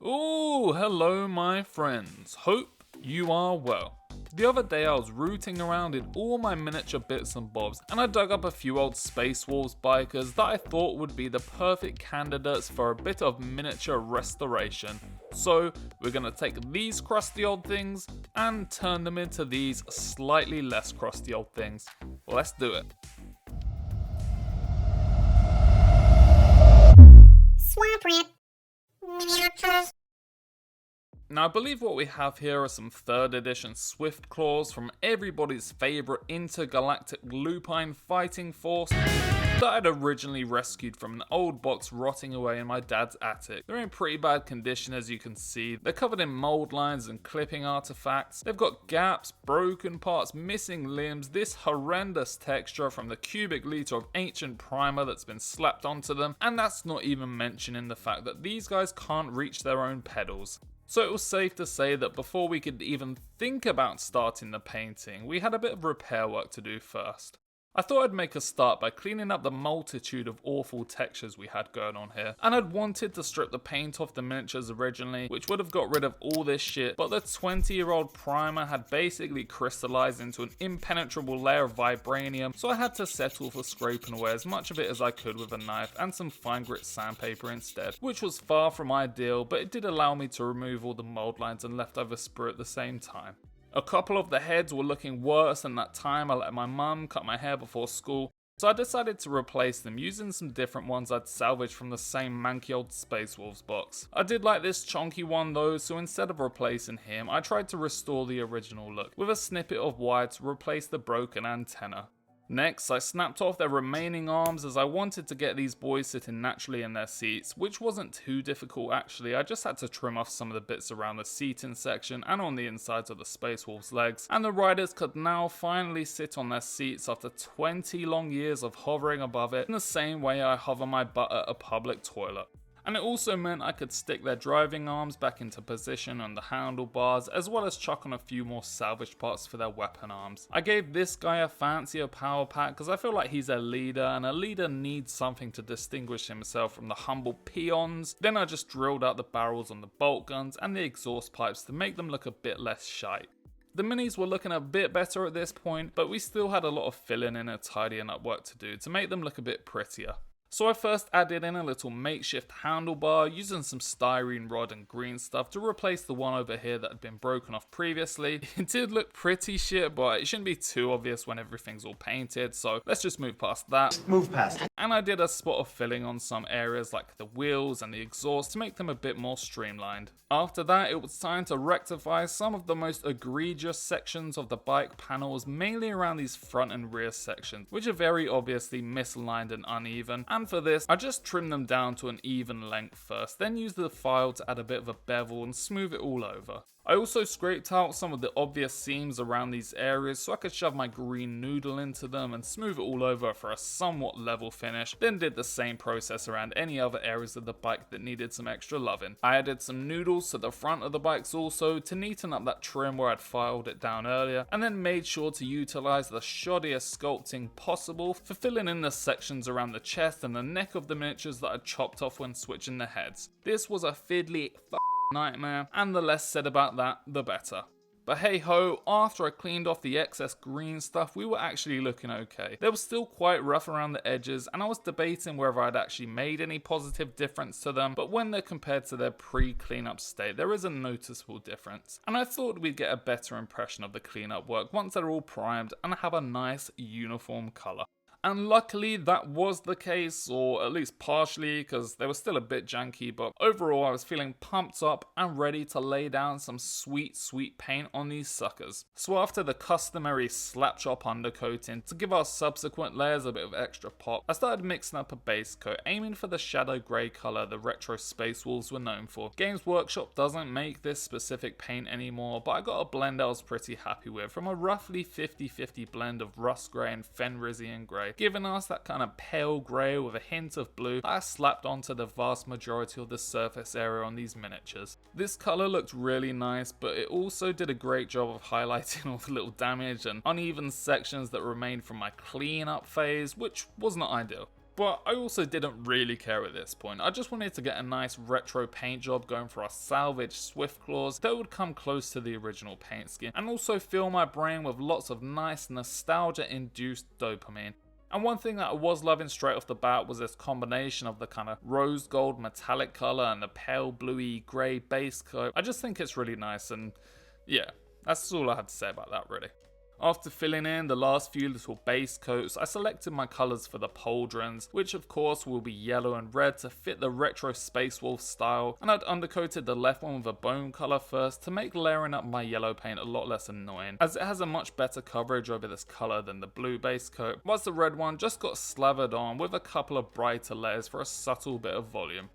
Ooh, hello my friends. Hope you are well. The other day I was rooting around in all my miniature bits and bobs and I dug up a few old Space Wolves bikers that I thought would be the perfect candidates for a bit of miniature restoration. So we're going to take these crusty old things and turn them into these slightly less crusty old things. Let's do it. Swamp Rat Miniatures. Now I believe what we have here are some 3rd edition Swift Claws from everybody's favourite intergalactic lupine fighting force that I'd originally rescued from an old box rotting away in my dad's attic. They're in pretty bad condition as you can see. They're covered in mould lines and clipping artifacts. They've got gaps, broken parts, missing limbs, this horrendous texture from the cubic litre of ancient primer that's been slapped onto them, and that's not even mentioning the fact that these guys can't reach their own pedals. So it was safe to say that before we could even think about starting the painting, we had a bit of repair work to do first. I thought I'd make a start by cleaning up the multitude of awful textures we had going on here, and I'd wanted to strip the paint off the miniatures originally, which would have got rid of all this shit, but the 20-year-old primer had basically crystallized into an impenetrable layer of vibranium, so I had to settle for scraping away as much of it as I could with a knife and some fine grit sandpaper instead, which was far from ideal, but it did allow me to remove all the mold lines and leftover sprue at the same time. A couple of the heads were looking worse, and that time I let my mum cut my hair before school, so I decided to replace them using some different ones I'd salvaged from the same manky old Space Wolves box. I did like this chonky one though, so instead of replacing him, I tried to restore the original look with a snippet of wire to replace the broken antenna. Next, I snapped off their remaining arms as I wanted to get these boys sitting naturally in their seats, which wasn't too difficult actually. I just had to trim off some of the bits around the seating section and on the insides of the Space Wolves legs, and the riders could now finally sit on their seats after 20 long years of hovering above it in the same way I hover my butt at a public toilet. And it also meant I could stick their driving arms back into position on the handlebars, as well as chuck on a few more salvaged parts for their weapon arms. I gave this guy a fancier power pack because I feel like he's a leader, and a leader needs something to distinguish himself from the humble peons. Then I just drilled out the barrels on the bolt guns and the exhaust pipes to make them look a bit less shite. The minis were looking a bit better at this point, but we still had a lot of filling in and tidying up work to do to make them look a bit prettier. So I first added in a little makeshift handlebar using some styrene rod and green stuff to replace the one over here that had been broken off previously. It did look pretty shit, but it shouldn't be too obvious when everything's all painted, so let's just move past that. And I did a spot of filling on some areas like the wheels and the exhaust to make them a bit more streamlined. After that, it was time to rectify some of the most egregious sections of the bike panels, mainly around these front and rear sections, which are very obviously misaligned and uneven, and for this, I just trimmed them down to an even length first, then used the file to add a bit of a bevel and smooth it all over. I also scraped out some of the obvious seams around these areas so I could shove my green noodle into them and smooth it all over for a somewhat level finish, then did the same process around any other areas of the bike that needed some extra loving. I added some noodles to the front of the bikes also to neaten up that trim where I'd filed it down earlier, and then made sure to utilise the shoddiest sculpting possible for filling in the sections around the chest and the neck of the miniatures that I'd chopped off when switching the heads. This was a fiddly nightmare, and the less said about that, the better. But hey ho, after I cleaned off the excess green stuff, we were actually looking okay. They were still quite rough around the edges, and I was debating whether I'd actually made any positive difference to them, but when they're compared to their pre-cleanup state, there is a noticeable difference. And I thought we'd get a better impression of the cleanup work once they're all primed and have a nice uniform colour. And luckily that was the case, or at least partially, because they were still a bit janky, but overall I was feeling pumped up and ready to lay down some sweet paint on these suckers. So after the customary slap chop undercoating to give our subsequent layers a bit of extra pop, I started mixing up a base coat, aiming for the shadow grey colour the retro Space Wolves were known for. Games Workshop doesn't make this specific paint anymore, but I got a blend I was pretty happy with from a roughly 50-50 blend of rust grey and Fenrisian grey, giving us that kind of pale grey with a hint of blue that I slapped onto the vast majority of the surface area on these miniatures. This colour looked really nice, but it also did a great job of highlighting all the little damage and uneven sections that remained from my clean up phase, which was not ideal. But I also didn't really care at this point. I just wanted to get a nice retro paint job going for our salvaged Swift Claws that would come close to the original paint scheme, and also fill my brain with lots of nice nostalgia-induced dopamine. And one thing that I was loving straight off the bat was this combination of the kind of rose gold metallic colour and the pale bluey grey base coat. I just think it's really nice, and yeah, that's all I have to say about that really. After filling in the last few little base coats, I selected my colours for the pauldrons, which of course will be yellow and red to fit the retro Space Wolf style, and I'd undercoated the left one with a bone colour first to make layering up my yellow paint a lot less annoying, as it has a much better coverage over this colour than the blue base coat, whilst the red one just got slathered on with a couple of brighter layers for a subtle bit of volume.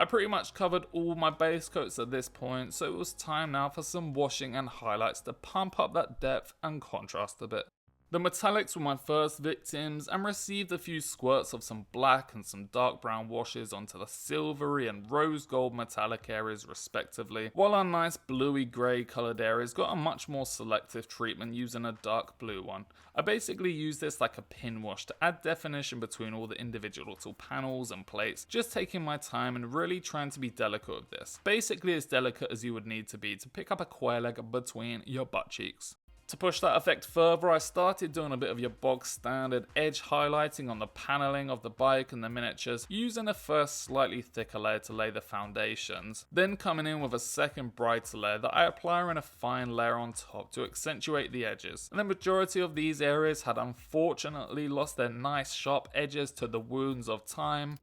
I pretty much covered all my base coats at this point, so it was time now for some washing and highlights to pump up that depth and contrast a bit. The metallics were my first victims and received a few squirts of some black and some dark brown washes onto the silvery and rose gold metallic areas respectively, while our nice bluey grey coloured areas got a much more selective treatment using a dark blue one. I basically used this like a pin wash to add definition between all the individual little panels and plates, just taking my time and really trying to be delicate with this. Basically as delicate as you would need to be to pick up a quail egg between your butt cheeks. To push that effect further, I started doing a bit of your bog standard edge highlighting on the paneling of the bike and the miniatures, using a first slightly thicker layer to lay the foundations, then coming in with a second brighter layer that I apply in a fine layer on top to accentuate the edges. And the majority of these areas had unfortunately lost their nice sharp edges to the wounds of time,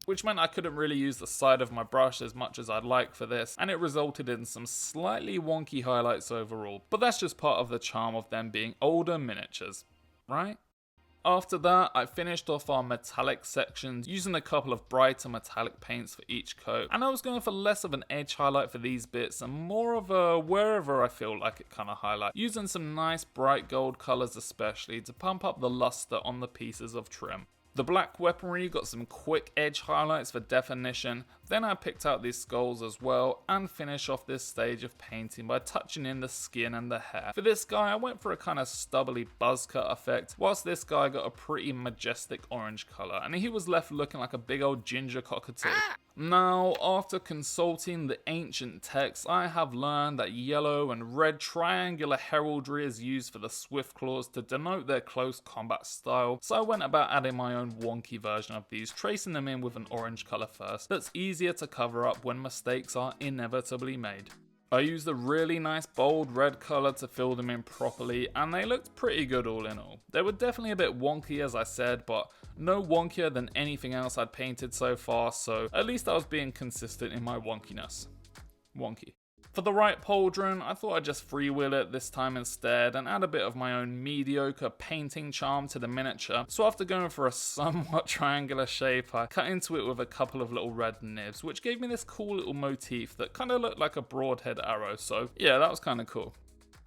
which meant I couldn't really use the side of my brush as much as I'd like for this, and it resulted in some slightly wonky highlights overall, but that's just part of the charm of them being older miniatures, right? After that, I finished off our metallic sections using a couple of brighter metallic paints for each coat, and I was going for less of an edge highlight for these bits and more of a wherever I feel like it kind of highlight, using some nice bright gold colours especially to pump up the luster on the pieces of trim. The black weaponry got some quick edge highlights for definition, then I picked out these skulls as well and finish off this stage of painting by touching in the skin and the hair. For this guy I went for a kind of stubbly buzz cut effect, whilst this guy got a pretty majestic orange colour and he was left looking like a big old ginger cockatoo. Now, after consulting the ancient texts, I have learned that yellow and red triangular heraldry is used for the Swift Claws to denote their close combat style, so I went about adding my own wonky version of these, tracing them in with an orange colour first, that's easier to cover up when mistakes are inevitably made. I used a really nice bold red colour to fill them in properly, and they looked pretty good all in all. They were definitely a bit wonky as I said, but no wonkier than anything else I'd painted so far, so at least I was being consistent in my wonkiness. Wonky. For the right pauldron, I thought I'd just freewheel it this time instead and add a bit of my own mediocre painting charm to the miniature, so after going for a somewhat triangular shape, I cut into it with a couple of little red nibs, which gave me this cool little motif that kind of looked like a broadhead arrow, so yeah, that was kind of cool.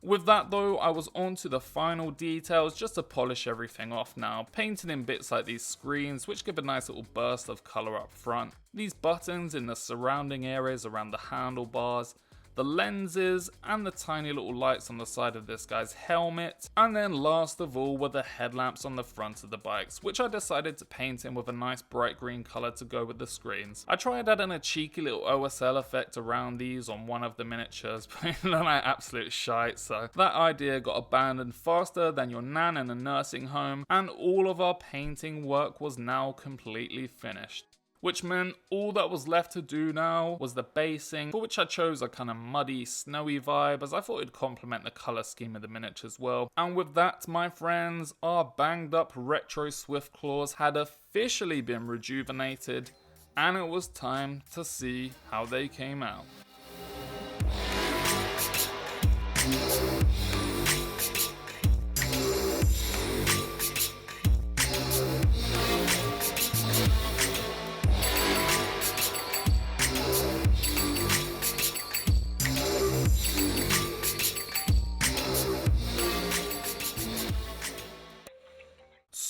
With that though, I was on to the final details just to polish everything off now, painting in bits like these screens which give a nice little burst of colour up front, these buttons in the surrounding areas around the handlebars, the lenses, and the tiny little lights on the side of this guy's helmet, and then last of all were the headlamps on the front of the bikes, which I decided to paint in with a nice bright green colour to go with the screens. I tried adding a cheeky little OSL effect around these on one of the miniatures, but it looked like absolute shite, so that idea got abandoned faster than your nan in a nursing home, and all of our painting work was now completely finished. Which meant all that was left to do now was the basing, for which I chose a kind of muddy, snowy vibe as I thought it'd complement the colour scheme of the miniature as well. And with that, my friends, our banged up retro Swift Claws had officially been rejuvenated, and it was time to see how they came out.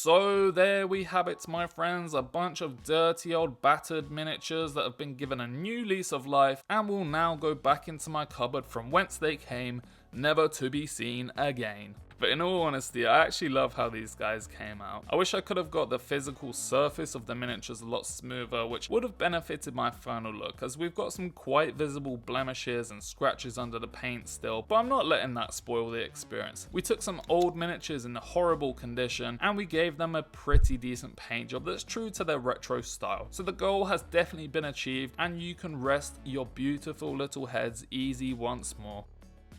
So there we have it, my friends, a bunch of dirty old battered miniatures that have been given a new lease of life and will now go back into my cupboard from whence they came, never to be seen again. But in all honesty, I actually love how these guys came out. I wish I could have got the physical surface of the miniatures a lot smoother, which would have benefited my final look, as we've got some quite visible blemishes and scratches under the paint still, but I'm not letting that spoil the experience. We took some old miniatures in horrible condition and we gave them a pretty decent paint job that's true to their retro style. So the goal has definitely been achieved and you can rest your beautiful little heads easy once more.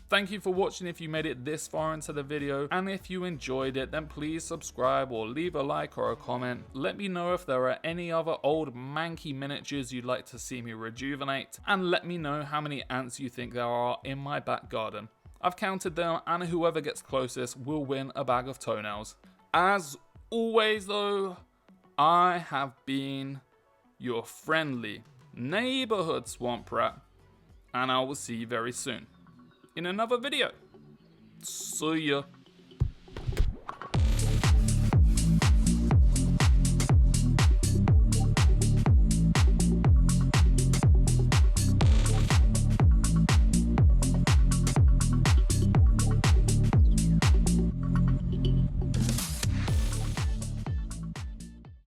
Thank you for watching if you made it this far into the video, and if you enjoyed it then please subscribe or leave a like or a comment. Let me know if there are any other old manky miniatures you'd like to see me rejuvenate, and let me know how many ants you think there are in my back garden. I've counted them and whoever gets closest will win a bag of toenails. As always though, I have been your friendly neighborhood swamp rat, and I will see you very soon in another video. See ya.